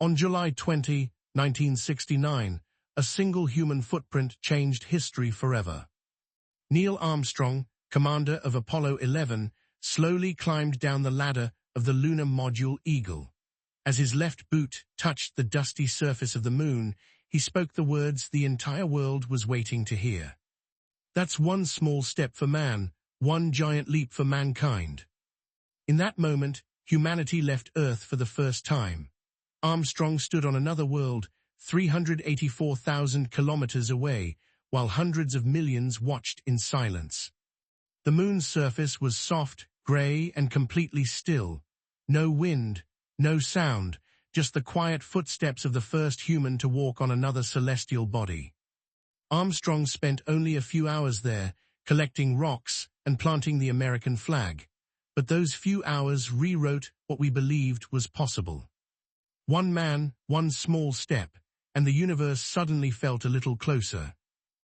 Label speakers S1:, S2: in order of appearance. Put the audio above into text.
S1: On July 20, 1969, a single human footprint changed history forever. Neil Armstrong, commander of Apollo 11, slowly climbed down the ladder of the lunar module Eagle. As his left boot touched the dusty surface of the moon, he spoke the words the entire world was waiting to hear. "That's one small step for man, one giant leap for mankind." In that moment, humanity left Earth for the first time. Armstrong stood on another world, 384,000 kilometers away, while hundreds of millions watched in silence. The moon's surface was soft, gray, and completely still. No wind, no sound, just the quiet footsteps of the first human to walk on another celestial body. Armstrong spent only a few hours there, collecting rocks and planting the American flag. But those few hours rewrote what we believed was possible. One man, one small step, and the universe suddenly felt a little closer.